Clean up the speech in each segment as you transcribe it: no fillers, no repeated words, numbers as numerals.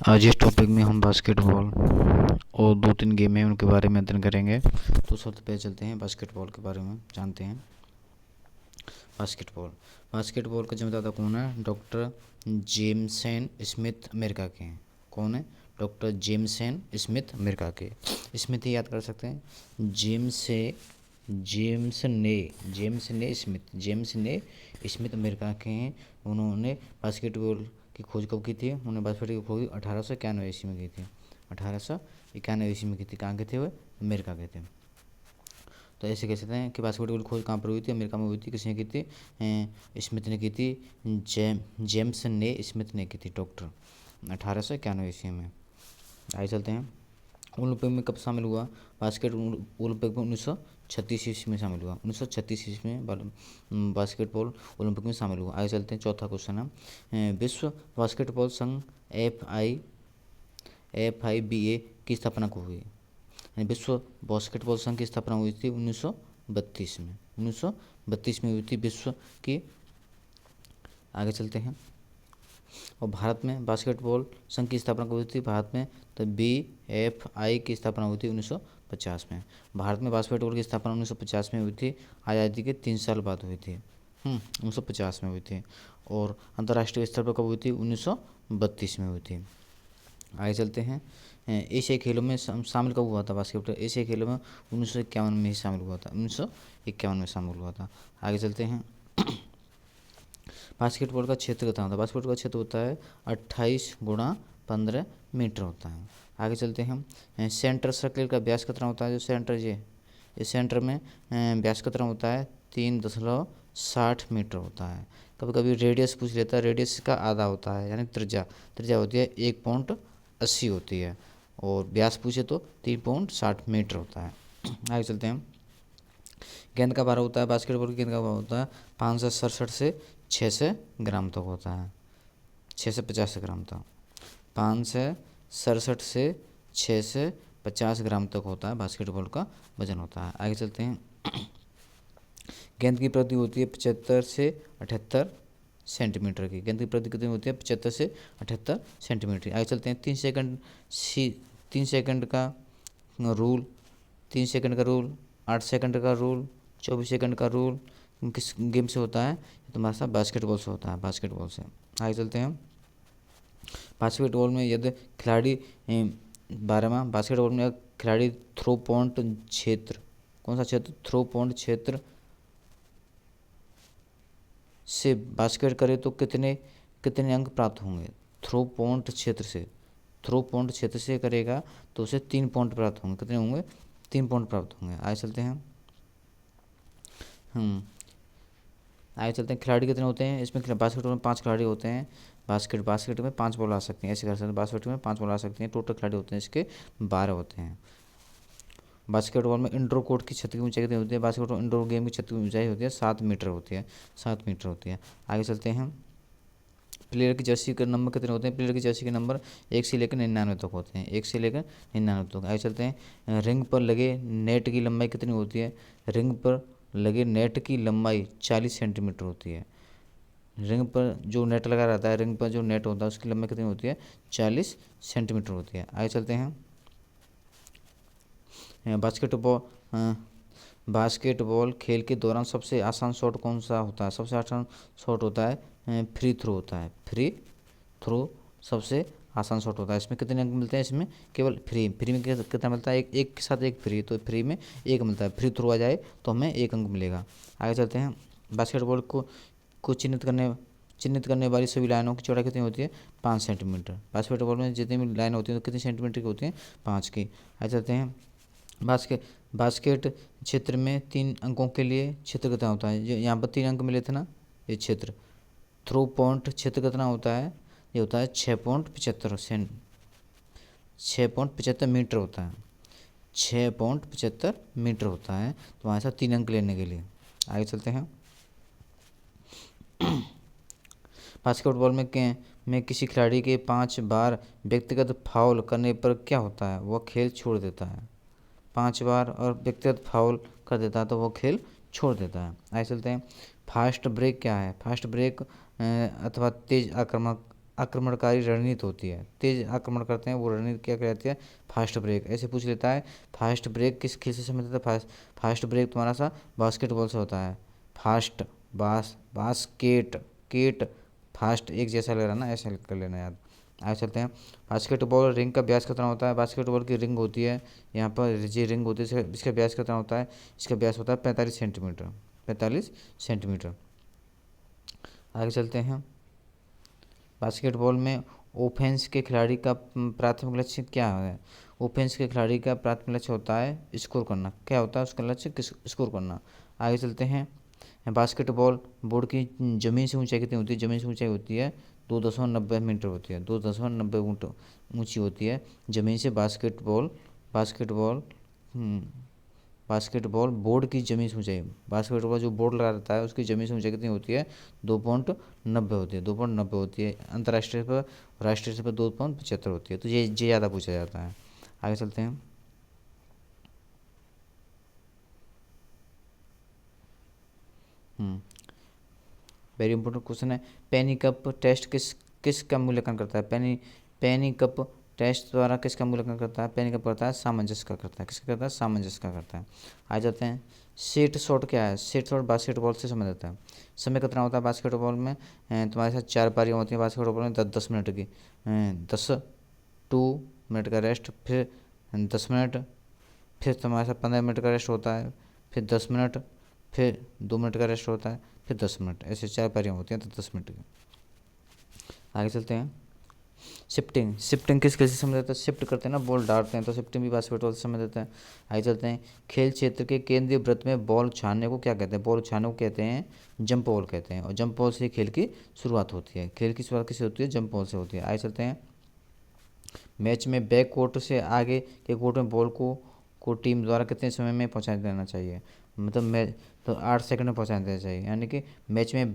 आज इस टॉपिक में हम बास्केटबॉल और दो तीन गेम हैं उनके बारे में अध्ययन करेंगे। तो सबसे पहले चलते हैं बास्केटबॉल के बारे में जानते हैं। बास्केटबॉल बास्केटबॉल का जन्मदाता कौन है? डॉक्टर जेमसन स्मिथ अमेरिका के हैं। कौन है? डॉक्टर जेमसन स्मिथ अमेरिका के। स्मिथ ही याद कर सकते हैं। जेम्स ने स्मिथ अमेरिका के हैं। उन्होंने बास्केटबॉल की खोज कब की थी? उन्होंने बास्केटबॉल की खोज 1891 ईस्वी में की थी। 1891 ईस्वी में की थी। कहाँ के थे वो? अमेरिका के थे। तो ऐसे कह सकते हैं कि बास्केटबॉल की खोज कहाँ पर हुई थी? अमेरिका में हुई थी। किसने की थी? स्मिथ ने की थी। जेम्सन ने स्मिथ ने की थी डॉक्टर 1891 ईस्वी में। आगे चलते हैं। ओलंपिक में कब शामिल हुआ बास्केट? ओलंपिक में 1936 ईस्वी में शामिल हुआ। 1936 ईस्वी में बास्केटबॉल ओलंपिक में शामिल हुआ। आगे चलते हैं। चौथा क्वेश्चन है, विश्व बास्केटबॉल संघ FIBA की स्थापना कब हुई? विश्व बास्केटबॉल संघ की स्थापना हुई थी 1932 में। 1932 में हुई थी विश्व की। आगे चलते हैं। और भारत में बास्केटबॉल संघ की स्थापना कब हुई थी? भारत में तो BFI की स्थापना हुई थी 1950 में। भारत में बास्केटबॉल की स्थापना 1950 में हुई थी। आज़ादी के 3 साल बाद हुई थी। 1950 में हुई थी। और अंतर्राष्ट्रीय स्तर पर कब हुई थी? 1932 में हुई थी। आगे चलते हैं। एशियाई खेलों में शामिल कब हुआ था बास्केटबॉल? एशियाई खेलों में 1951 में ही शामिल हुआ था। 1951 में शामिल हुआ था। आगे चलते हैं। बास्केटबॉल का क्षेत्र कितना होता है? बास्केटबॉल का क्षेत्र होता है 28 गुणा 15 मीटर होता है। आगे चलते हैं हम। सेंटर सर्कल का व्यास कितना होता है? जो सेंटर इस सेंटर में व्यास कितना होता है? 3.60 मीटर होता है। कभी कभी रेडियस पूछ लेता है। रेडियस का आधा होता है, यानी त्रिज्या होती है 1.80 होती है। और व्यास पूछे तो 3.60 मीटर होता है। आगे चलते हैं। गेंद का भार होता है बास्केटबॉल की गेंद का भार होता है 567 से 600 ग्राम तक होता है। 650 ग्राम तक। 567 से 650 ग्राम तक होता है बास्केटबॉल का वजन होता है। आगे चलते हैं। गेंद की प्रति होती है 75 से 78 सेंटीमीटर की। गेंद की प्रति कितनी होती है? 75 से 78 सेंटीमीटर। आगे चलते हैं। 3 सेकंड का रूल 3 सेकंड का रूल 8 सेकंड का रूल 24 सेकंड का रूल किस गेम से होता है? तुम्हारे साथ बास्केटबॉल से होता है। बास्केटबॉल से। आगे चलते हैं। बास्केटबॉल में यदि खिलाड़ी बारे में बास्केटबॉल में खिलाड़ी थ्रो पॉइंट क्षेत्र, कौन सा क्षेत्र? थ्रो पॉइंट क्षेत्र से बास्केट करे तो कितने कितने अंक प्राप्त होंगे? थ्रो पॉइंट क्षेत्र से करेगा तो उसे 3 पॉइंट प्राप्त होंगे। कितने होंगे? 3 पॉइंट प्राप्त होंगे। आगे चलते हैं। आगे चलते हैं। खिलाड़ी कितने होते हैं इसमें? बास्केटबॉल में 5 खिलाड़ी होते हैं। बास्केट में 5 बॉल आ सकती हैं। ऐसे कर सकते हैं। बास्केट में 5 बॉल आ सकती हैं। टोटल खिलाड़ी होते हैं इसके 12 होते हैं। बास्केटबॉल में इंडोर कोर्ट की छत की ऊंचाई कितनी होती है? बास्केटबॉल इंडोर गेम की छत की ऊंचाई होती है 7 मीटर होती है। 7 मीटर होती है। आगे चलते हैं। प्लेयर की जर्सी के नंबर कितने होते हैं? प्लेयर की जर्सी के नंबर 1 से लेकर 99 तक होते हैं। 1 से लेकर 99 तक। आगे चलते हैं। रिंग पर लगे नेट की लंबाई कितनी होती है? रिंग पर लगे नेट की लंबाई 40 सेंटीमीटर होती है। रिंग पर जो नेट लगा रहता है, रिंग पर जो नेट होता है उसकी लंबाई कितनी होती है? 40 सेंटीमीटर होती है। आगे चलते हैं। बास्केटबॉल खेल के दौरान सबसे आसान शॉट कौन सा होता है? सबसे आसान शॉट होता है फ्री थ्रो होता है। फ्री थ्रो सबसे आसान शॉट होता है। इसमें कितने अंक मिलते हैं? इसमें केवल फ्री में कितना मिलता है? एक के साथ एक फ्री, तो फ्री में 1 मिलता है। फ्री थ्रो आ जाए तो हमें 1 अंक मिलेगा। आगे चलते हैं। बास्केटबॉल को चिन्हित करने वाली सभी लाइनों की चौड़ाई कितनी होती है? 5 सेंटीमीटर। बास्केटबॉल में जितनी भी लाइन होती है तो कितनी सेंटीमीटर की होती हैं? 5 की। आगे चलते हैं। बास्केट क्षेत्र में 3 अंकों के लिए क्षेत्र कितना होता है? जो यहाँ पर 3 अंक मिले थे ना, ये क्षेत्र। थ्रो पॉइंट क्षेत्र कितना होता है? ये होता है 6.75 मीटर होता है। 6.75 मीटर होता है। तो वहाँ से 3 अंक लेने के लिए। आगे चलते हैं। बास्केटबॉल में किसी खिलाड़ी के 5 बार व्यक्तिगत फाउल करने पर क्या होता है? वह खेल छोड़ देता है। 5 बार और व्यक्तिगत फाउल कर देता है तो वो खेल छोड़ देता है। आगे चलते हैं। फास्ट ब्रेक क्या है? फास्ट ब्रेक अथवा तेज आक्रमणकारी रणनीति होती है, तेज आक्रमण करते हैं वो रणनीति क्या कहलाती है, फास्ट ब्रेक। ऐसे पूछ लेता है फास्ट ब्रेक किस खेल से संबंधित है, फास्ट ब्रेक तुम्हारा सा बास्केटबॉल से होता है। फास्ट बास्केट केट फास्ट एक जैसा लग रहा ना, ऐसा कर लेना याद। आगे चलते हैं। बास्केटबॉल रिंग का व्यास कितना होता है, बास्केटबॉल की रिंग होती है, यहाँ पर ये रिंग होती है, इसका व्यास कितना होता है, इसका व्यास होता है 45 सेंटीमीटर, 45 सेंटीमीटर। आगे चलते हैं। बास्केटबॉल में ओफेंस के खिलाड़ी का प्राथमिक लक्ष्य क्या है, ओफेंस के खिलाड़ी का प्राथमिक लक्ष्य होता है स्कोर करना। क्या होता है उसका लक्ष्य, किस स्कोर करना। आगे चलते हैं। बास्केटबॉल बोर्ड की ज़मीन से ऊंचाई कितनी होती है, ज़मीन से ऊंचाई होती है 2.90 मीटर होती है, 2.90 ऊंची होती है ज़मीन से बास्केटबॉल बास्केटबॉल बास्केटबॉल बोर्ड की ज़मीन से ऊंचाई, बास्केटबॉल जो बोर्ड लगा रहता है उसकी ज़मीन से ऊंचाई कितनी होती है, 2.90 होती है, 2.90 होती है। अंतर्राष्ट्रीय पर, राष्ट्रीय स्तर पर 2.75 होती है। तो ये ज़्यादा पूछा जाता है। आगे चलते हैं। वेरी इंपॉर्टेंट क्वेश्चन है। पेनी कप टेस्ट किसका मूल्यांकन करता है, पेनी कप टेस्ट द्वारा किसका मूल्यांकन करता है, पेनी कप करता है सामंजस्य का करता है, किसका करता है, सामंजस्य का करता है। आ जाते हैं। सेट शॉट क्या है, सेट शॉट बास्केटबॉल से संबंधित है। समय कितना होता है बास्केटबॉल में, तुम्हारे साथ 4 पारियाँ होती हैं बास्केटबॉल में, 10 मिनट की, 2 मिनट का रेस्ट, फिर 10 मिनट, फिर तुम्हारे साथ 15 मिनट का रेस्ट होता है, फिर 10 मिनट, फिर 2 मिनट का रेस्ट होता है, फिर 10 मिनट, ऐसे 4 पारियाँ होती हैं तो 10 मिनट की। आगे चलते हैं। शिफ्टिंग, शिफ्टिंग किस खेल से संबंधित है, शिफ्ट करते हैं ना, बॉल डालते हैं, तो शिफ्टिंग भी बास्केटबॉल से संबंधित है। आगे चलते हैं। खेल क्षेत्र के केंद्रीय वृत्त में बॉल उछालने को क्या कहते हैं, बॉल उछालने को कहते हैं जंप बॉल कहते हैं, और जंप बॉल से खेल की शुरुआत होती है, खेल की शुरुआत किससे होती है, जंप बॉल से होती है। आगे चलते हैं। मैच में बैक कोर्ट से आगे के कोर्ट में बॉल को टीम द्वारा कितने समय में पहुंचा देना चाहिए, मतलब मैच तो 8 सेकंड में पहुंचा देना चाहिए। यानी कि मैच में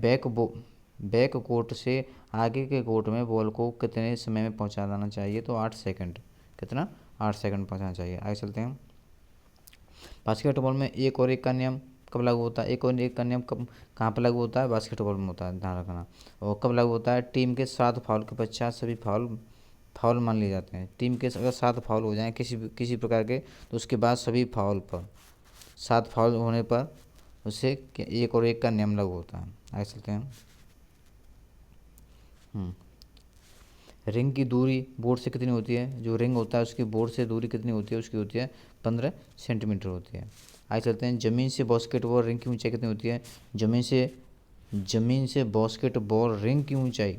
बैक कोर्ट से आगे के कोर्ट में बॉल को कितने समय में पहुंचा देना चाहिए, तो 8 सेकंड, कितना, 8 सेकंड पहुंचाना चाहिए। आगे चलते हैं। बास्केटबॉल में एक और एक का नियम कब लागू होता है, एक और एक का नियम कब कहाँ पर लागू होता है, बास्केटबॉल में होता है, ध्यान रखना। और कब लागू होता है, टीम के 7 फाउल के पश्चात सभी फाउल फाउल मान लिए जाते हैं। टीम के अगर 7 फाउल हो जाएं किसी प्रकार के, तो उसके बाद सभी फाउल पर 7 फाउल होने पर उससे एक और एक का नियम लागू होता है। आगे चलते हैं। रिंग की दूरी बोर्ड से कितनी होती है, जो रिंग होता है उसकी बोर्ड से दूरी कितनी होती है, उसकी होती है 15 सेंटीमीटर होती है। आगे चलते हैं। ज़मीन से बास्केटबॉल रिंग की ऊंचाई कितनी होती है, ज़मीन से बास्केटबॉल रिंग की ऊंचाई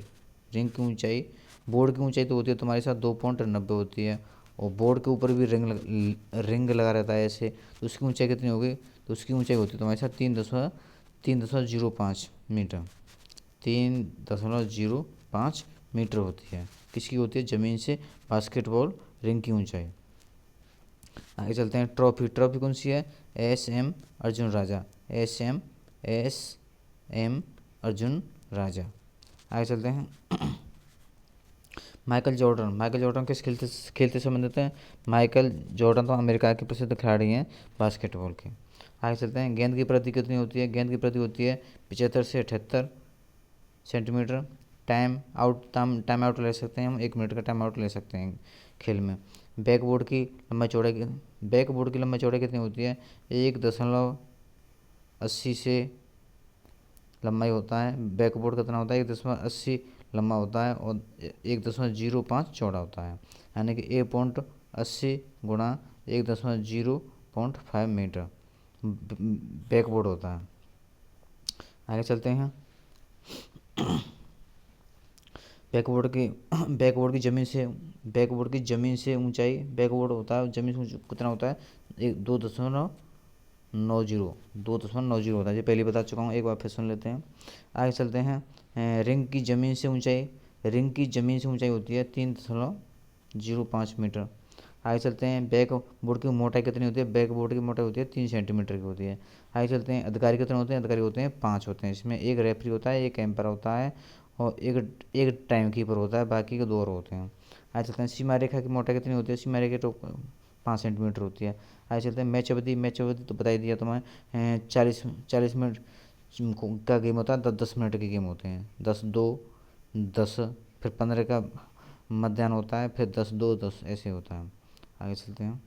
बोर्ड की ऊंचाई तो होती है तुम्हारे साथ 2.90 होती है, और बोर्ड के ऊपर भी रिंग लगा रहता है ऐसे, तो उसकी ऊंचाई कितनी होगी, तो उसकी ऊंचाई होती है तुम्हारे साथ 3.05 मीटर, 3.05 मीटर होती है। किसकी होती है, ज़मीन से बास्केटबॉल रिंग की ऊंचाई। आगे चलते हैं। ट्रॉफी कौन सी है, एस एम अर्जुन राजा। आगे चलते हैं। माइकल जॉर्डन किस खेलते संबंधित है, माइकल जॉर्डन तो अमेरिका के प्रसिद्ध खिलाड़ी हैं बास्केटबॉल के। आगे चलते हैं। गेंद की प्रति कितनी होती है, गेंद की प्रति होती है 75 से 78 सेंटीमीटर। टाइम आउट ले सकते हैं हम, 1 मिनट का टाइम आउट ले सकते हैं खेल में। बैकबोर्ड की लंबाई चौड़ाई कितनी होती है, 1.80 से लंबाई होता है। बैकबोर्ड कितना होता है, 1.80 लंबा होता है और 1.05 चौड़ा होता है, यानी कि 1.80 गुणा 1.05 मीटर बैकबोर्ड होता है। आगे चलते हैं। बैकबोर्ड की ज़मीन से ऊंचाई, बैकबोर्ड होता है ज़मीन से कितना होता है, 2.90 होता है, ये पहले बता चुका हूँ, एक बार फिर सुन लेते हैं। आगे चलते हैं। रिंग की ज़मीन से ऊंचाई होती है 3.05 मीटर। आगे चलते हैं। बैकबोर्ड की मोटाई कितनी होती है, बैकबोर्ड की मोटाई होती है 3 सेंटीमीटर की होती है। आगे चलते हैं। अधिकारी कितने होते हैं, अधिकारी होते हैं 5 होते हैं। इसमें एक रेफरी होता है, एक एम्पायर होता है, और एक टाइम कीपर होता है, बाकी के 2 और होते हैं। आगे चलते हैं। सीमा रेखा की मोटाई कितनी होती है, सीमा रेखा तो 5 सेंटीमीटर होती है। आगे चलते हैं। मैच अवधि तो बता ही दिया तुम्हें, 40 मिनट का गेम होता है, 10 10 मिनट के गेम होते हैं, 10-2, 10 फिर 15 का मध्याह्न होता है, फिर 10 2 10 ऐसे होता है। आगे चलते हैं।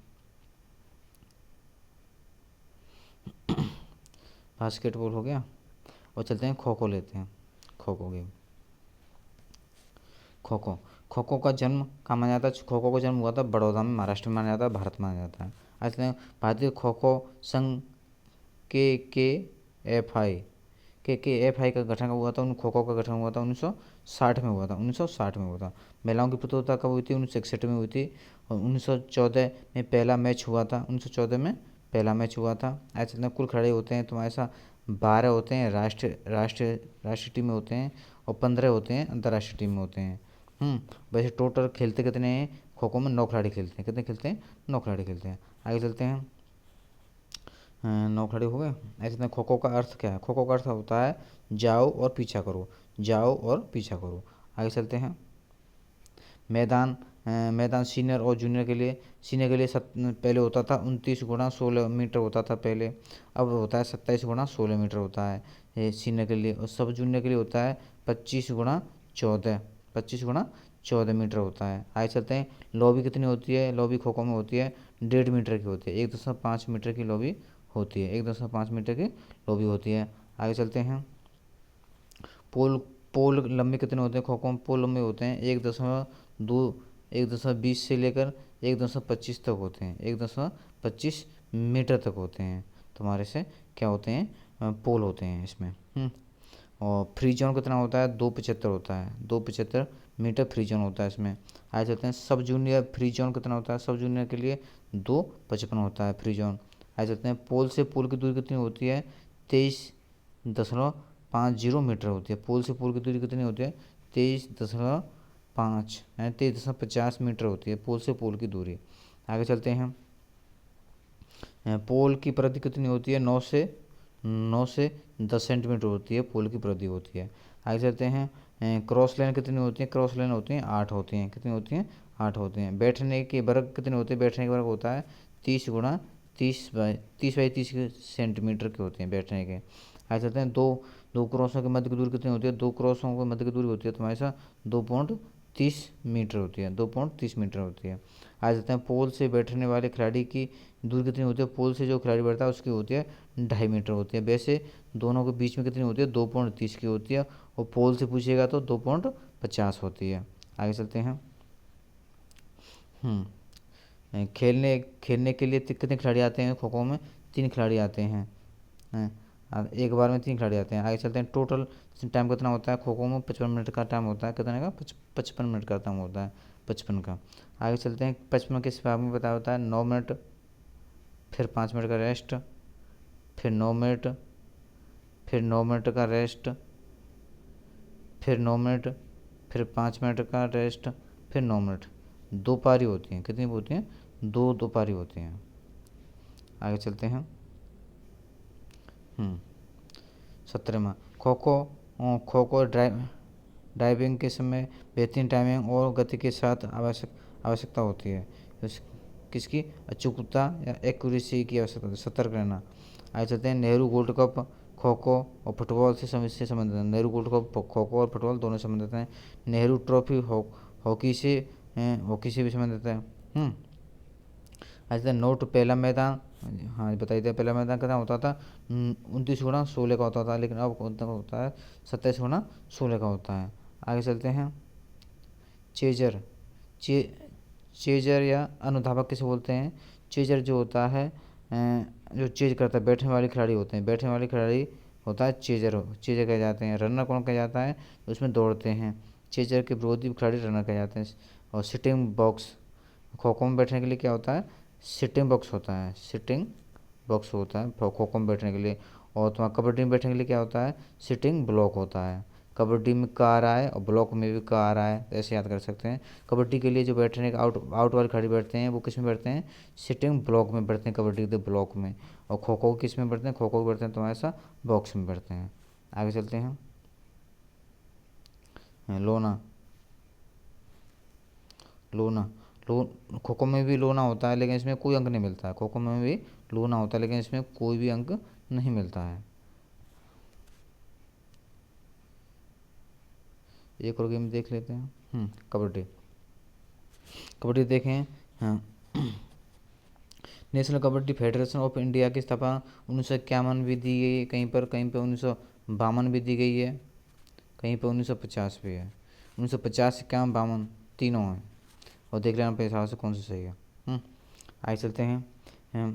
बास्केटबॉल हो गया, और चलते हैं खो खो लेते हैं। खो खो गेम। खो खो। खो खो का जन्म कहाँ माना जाता है? खो खो का जन्म हुआ था बड़ौदा में, महाराष्ट्र में माना जाता है, भारत में माना जाता है। आज चलते हैं भारतीय खो खो संघ के एफ आई का गठन कब हुआ था? उन खो खो का गठन हुआ था 1960 में हुआ था। 1960 में हुआ था। महिलाओं की प्रतियोगिता कब हुई थी? 1961 में हुई थी। और 1914 में पहला मैच हुआ था। 1914 में पहला मैच हुआ था। ऐसे जितने कुल खिलाड़ी होते हैं तुम्हारे ऐसा 12 होते हैं राष्ट्रीय राष्ट्रीय राष्ट्रीय टीम में होते हैं, और 15 होते हैं अंतर्राष्ट्रीय टीम में होते हैं। वैसे टोटल खेलते कितने हैं? खो खो में 9 खिलाड़ी खेलते हैं। कितने खेलते हैं? 9 खिलाड़ी खेलते हैं। आगे चलते हैं। 9 खड़े हो गए। ऐसे में खो खो का अर्थ क्या है? खो खो का अर्थ होता है जाओ और पीछा करो, जाओ और पीछा करो। आगे चलते हैं। मैदान मैदान सीनियर और जूनियर के लिए, सीनियर के लिए पहले होता था 29 गुणा 16 मीटर होता था पहले, अब होता है 27 गुणा 16 मीटर होता है ये सीनियर के लिए। और सब जूनियर के लिए होता है 25 गुणा 14, 25 गुणा 14 मीटर होता है। आगे चलते हैं। लॉबी कितनी होती है? लॉबी खो खो में होती है 1.5 मीटर की होती है, 1.5 मीटर की लॉबी होती है, 1.5 मीटर की लॉबी होती है। आगे चलते हैं। पोल पोल लंबे कितने होते हैं? खो खो में पोल लंबे होते हैं 1.20 से लेकर 1.25 तक होते हैं, 1.25 मीटर तक होते हैं तुम्हारे से क्या होते हैं? पोल होते हैं इसमें। और फ्री जोन कितना होता है? 2.75 होता है, 2.75 मीटर फ्री जोन होता है इसमें। आगे चलते हैं। सब जूनियर फ्री जोन कितना होता है? सब जूनियर के लिए 2.55 होता है फ्री जोन। आगे चलते हैं। पोल से पोल की दूरी कितनी होती है? 23.50 मीटर होती है। पोल से पोल की दूरी कितनी होती है? 23.5 यानी 23.50 मीटर होती है पोल से पोल की दूरी। आगे चलते हैं। पोल की परिधि कितनी होती है? 9 से 10 सेंटीमीटर होती है पोल की परिधि होती है। आगे चलते हैं। क्रॉस लाइन कितनी होती है? क्रॉस लाइन होती हैं 8 होती हैं। कितनी होती हैं? 8 होती हैं। बैठने के वर्ग कितने होते हैं? बैठने के वर्ग होता है 30 बाई 30 सेंटीमीटर के होते हैं बैठने के। आगे चलते हैं। दो क्रॉसों के मध्य की दूरी कितनी होती है? दो क्रॉसों के मध्य की दूरी होती है तुम्हारे साथ 2.30 मीटर होती है, 2.30 मीटर होती है। आ जाते हैं। पोल से बैठने वाले खिलाड़ी की दूरी कितनी होती है? पोल से जो खिलाड़ी बैठता है उसकी होती है 2.5 मीटर होती है। वैसे दोनों के बीच में कितनी होती है? 2.30 की होती है। और पोल से पूछेगा तो 2.50 होती है। आगे चलते हैं। खेलने खेलने के लिए कितने खिलाड़ी आते हैं खो खो में? 3 खिलाड़ी आते हैं। एक बार में 3 खिलाड़ी आते हैं। आगे चलते हैं। टोटल टाइम कितना होता है खो खो में? 55 मिनट का टाइम होता है। कितने का? 55 मिनट का टाइम होता है, 55 का। आगे चलते हैं। 55 के हिसाब में बताया होता है 9 मिनट, फिर 5 मिनट का रेस्ट, फिर 9 मिनट, फिर 9 मिनट का रेस्ट, फिर 9 मिनट, फिर 5 मिनट का रेस्ट, फिर 9 मिनट। 2 पारी होती हैं। कितनी होती हैं? 2 पारी होती हैं। आगे चलते हैं। 17वां। खो खो खो खो ड्राइविंग के समय बेहतरीन टाइमिंग और गति के साथ आवश्यकता होती है। किसकी? अचूकता या एक्यूरेसी की आवश्यकता होती है, सतर्क रहना। आगे चलते हैं। नेहरू गोल्ड कप खो खो और फुटबॉल से संबंधित है। नेहरू गोल्ड कप खो खो और फुटबॉल दोनों संबंधित हैं। नेहरू ट्रॉफी हॉकी से भी संबंधित है। ऐसे नोट पहला मैदान, हाँ बताइए थे पहला मैदान कितना होता था? 29 गुणा 16 का होता था, लेकिन अब कितना होता है? 27 गुणा 16 का होता है। आगे चलते हैं। चेजर चे चेजर या अनुधावक किसे बोलते हैं? चेजर जो होता है जो चेज करता है, बैठने वाले खिलाड़ी होते हैं, बैठने वाले खिलाड़ी होता है चेजर, चेजर कहे जाते हैं। रनर कौन कहा जाता है? उसमें दौड़ते हैं। चेजर के विरोधी खिलाड़ी रनर कहे जाते हैं। और सिटिंग बॉक्स खो खो में बैठने के लिए क्या होता है? सिटिंग बॉक्स होता है, सिटिंग बॉक्स होता है खो खो में बैठने के लिए। और तुम्हारा कबड्डी में बैठने के लिए क्या होता है? सिटिंग ब्लॉक होता है। कबड्डी में का आ रहा है और ब्लॉक में भी का आ रहा है, ऐसे याद कर सकते हैं। कबड्डी के लिए जो बैठने का आउट वाले खिलाड़ी बैठते हैं वो किस में बैठते हैं? सिटिंग ब्लॉक में बैठते हैं, कबड्डी के ब्लॉक में। और खो खो किस में बैठते हैं? खो खो बैठते हैं तुम्हारे साथ बॉक्स में बैठते हैं। आगे चलते हैं। लोना लोना लो खो खो में भी लोना होता है, लेकिन इसमें कोई अंक नहीं मिलता है। खो खो में भी लोना होता है, लेकिन इसमें कोई भी अंक नहीं मिलता है। एक और गेम देख लेते हैं। कबड्डी। कबड्डी देखें। हाँ। National kabaddi federation of India की स्थापना 1951 भी दी गई है कहीं पर 1952 भी दी गई है, कहीं पर 1950 भी है। 1950, 51, 52 तीनों हैं, और देख लेना अपने हिसाब से कौन सा सही है। आगे चलते हैं।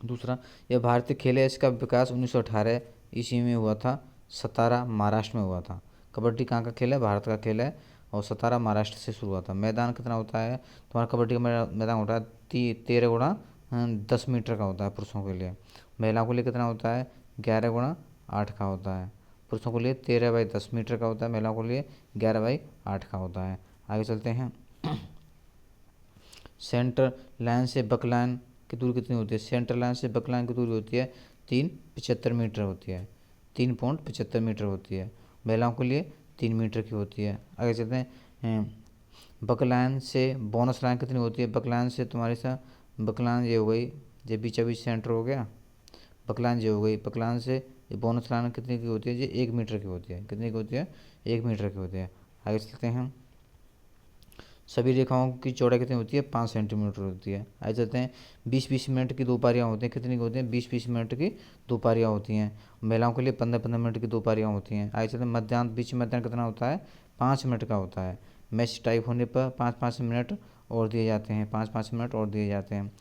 दूसरा, यह भारतीय खेल है, इसका विकास 1918 ईस्वी में हुआ था, सतारा महाराष्ट्र में हुआ था। कबड्डी कहाँ का खेल है? भारत का खेल है, और सतारा महाराष्ट्र से शुरू हुआ था। मैदान कितना होता है तुम्हारा कबड्डी का? मैदान होता है 13 × 10 मीटर का होता है पुरुषों के लिए। महिलाओं के लिए कितना होता है? 11 × 8 का होता है। पुरुषों के लिए 13/10 मीटर का होता है, महिलाओं के लिए 11/8 का होता है। आगे चलते हैं। सेंटर लाइन से बक लाइन की दूरी कितनी होती है? सेंटर लाइन से बक लाइन की दूरी होती है 3.75 मीटर होती है, 3.75 मीटर होती है। महिलाओं के लिए 3 मीटर की होती है। आगे चलते हैं। बक लाइन से बोनस लाइन कितनी होती है? बक लाइन से तुम्हारे साथ बक लाइन ये हो गई, ये बीचा बीच सेंटर हो गया, बक लाइन ये हो गई। बक लाइन से ये बोनस लाइन कितनी की होती है? ये 1 मीटर की होती है। कितनी की होती है? 1 मीटर की होती है। आगे चलते हैं। सभी रेखाओं की चौड़ाई कितनी होती है? 5 सेंटीमीटर होती है। आगे चलते हैं। 20-20 मिनट की दो पारियाँ होती हैं। कितनी की होती हैं? 20-20 मिनट की दो पारियाँ होती हैं। महिलाओं के लिए 15-15 मिनट की दो पारियाँ होती हैं। आगे चलते हैं। मध्याह्न, बीच मध्याह्न कितना होता है? 5 मिनट का होता है। मैच टाइप होने पर 5-5 मिनट और दिए जाते हैं, 5-5 मिनट और दिए जाते हैं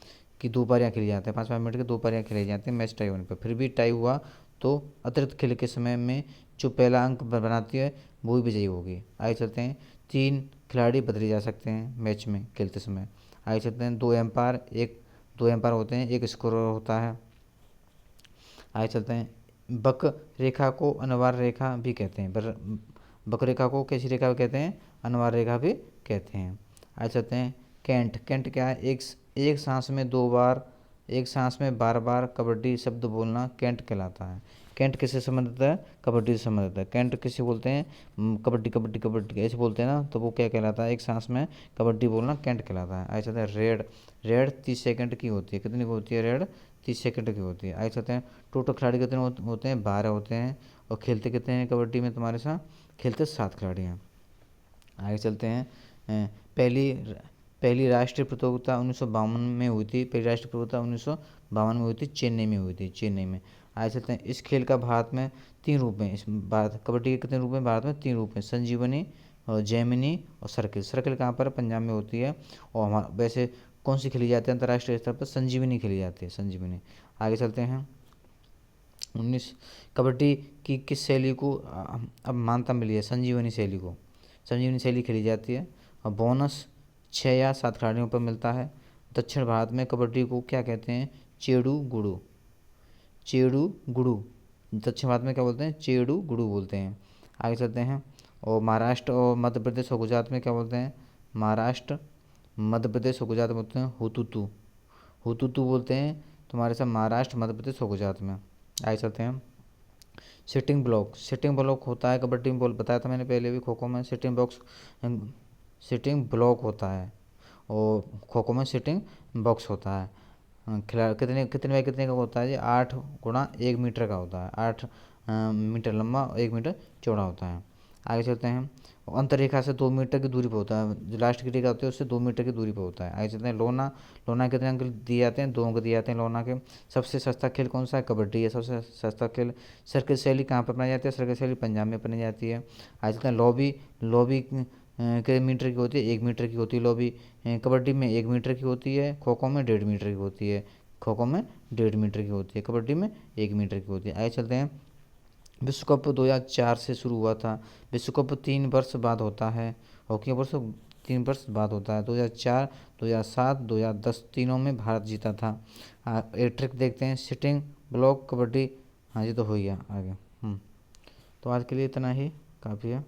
कि दो पारियाँ खेली जाती हैं, 5-5 मिनट की दो पारियाँ खेली जाती हैं मैच टाई होने पर। फिर भी टाई हुआ तो अतिरिक्त खेल के समय में जो पहला अंक बनाती है वो ही विजयी होगी। आगे चलते हैं। 3 खिलाड़ी बदले जा सकते हैं मैच में खेलते समय। आगे चलते हैं। 2 एम्पायर होते हैं, एक स्कोरर होता है। आगे चलते हैं। बक रेखा को अनिवार्य रेखा भी कहते हैं। बक रेखा को कैसी रेखा भी कहते हैं? अनिवार्य रेखा भी कहते हैं। आगे चलते हैं। कैंट क्या है? एक सांस में 2 बार, एक सांस में 12 बार कबड्डी शब्द बोलना कैंट कहलाता है। कैंट किससे संबंधित है? कबड्डी से संबंधित है। कैंट किसे बोलते हैं? कबड्डी कबड्डी कबड्डी ऐसे बोलते हैं ना, तो वो क्या कहलाता है? एक सांस में कबड्डी बोलना कैंट कहलाता है। आगे चलते हैं। रेड 30 सेकंड की होती है। कितनी की होती है? रेड 30 सेकंड की होती है। आगे चलते हैं। टोटल खिलाड़ी कितने होते हैं? 12 होते हैं। और खेलते कितने हैं कबड्डी में तुम्हारे साथ? खेलते 7 खिलाड़ी हैं। आगे चलते हैं। पहली राष्ट्रीय प्रतियोगिता 1952 में हुई थी। पहली राष्ट्रीय प्रतियोगिता 1952 में हुई थी, चेन्नई में हुई थी, चेन्नई में। आगे चलते हैं। इस खेल का भारत में 3 रूप हैं। इस भारत कबड्डी के कितने रूप हैं? भारत में 3 रूप हैं, संजीवनी और जैमिनी और सर्किल। सर्किल कहाँ पर? पंजाब में होती है। और हमारा वैसे कौन सी खेली जाती है अंतर्राष्ट्रीय स्तर पर? संजीवनी खेली जाती है, संजीवनी। आगे चलते हैं। 19 कबड्डी की किस शैली को अब मान्यता मिली है? संजीवनी शैली को। संजीवनी शैली खेली जाती है, और बोनस 6 या 7 खिलाड़ियों पर मिलता है। दक्षिण भारत में कबड्डी को क्या कहते हैं? चेड़ू गुड़ू। चेड़ू गुड़ू दक्षिण भारत में क्या बोलते हैं? चेड़ू गुड़ू बोलते हैं। आगे चलते हैं। और महाराष्ट्र और मध्य प्रदेश और गुजरात में क्या बोलते हैं? महाराष्ट्र, मध्य प्रदेश और गुजरात में बोलते हैं हुतुतु। हुतुतु बोलते हैं तुम्हारे साथ महाराष्ट्र, मध्य प्रदेश और गुजरात में। आगे चलते हैं। सिटिंग ब्लॉक होता है कबड्डी में, बताया था मैंने पहले भी। खो खो में सिटिंग ब्लॉक होता है, और खो खो में सिटिंग बॉक्स होता है। खिला कितने कितने बाई कितने का होता है? ये 8 × 1 मीटर का होता है। 8 मीटर लंबा और 1 मीटर चौड़ा होता है। आगे चलते हैं। अंतर रेखा से 2 मीटर की दूरी पर होता है। जो लास्ट की रेखा होती है उससे 2 मीटर की दूरी पर होता है। आगे चलते हैं। लोना कितने अंक दिए जाते हैं? 2 अंक दिए जाते हैं लोना के। सबसे सस्ता खेल कौन सा है? कबड्डी है सबसे सस्ता खेल। सर्कल शैली कहाँ पर अपनाई जाती है? सर्कल शैली पंजाब में अपनाई जाती है। आगे चलते हैं। लॉबी के मीटर की होती है? 1 मीटर की होती है लॉबी। कबड्डी में 1 मीटर की होती है, खो खो में 1.5 मीटर की होती है। खो खो में 1.5 मीटर की होती है, कबड्डी में 1 मीटर की होती है। आगे चलते हैं। विश्व कप 2004 से शुरू हुआ था। विश्व कप 3 वर्ष बाद होता है। हॉकी वर्ष 3 वर्ष बाद होता है। 2004, 2007, 2010 तीनों में भारत जीता था। एक ट्रिक देखते हैं। सिटिंग ब्लॉक कबड्डी, हाँ जी तो हो गया आगे। तो आज के लिए इतना ही काफ़ी है।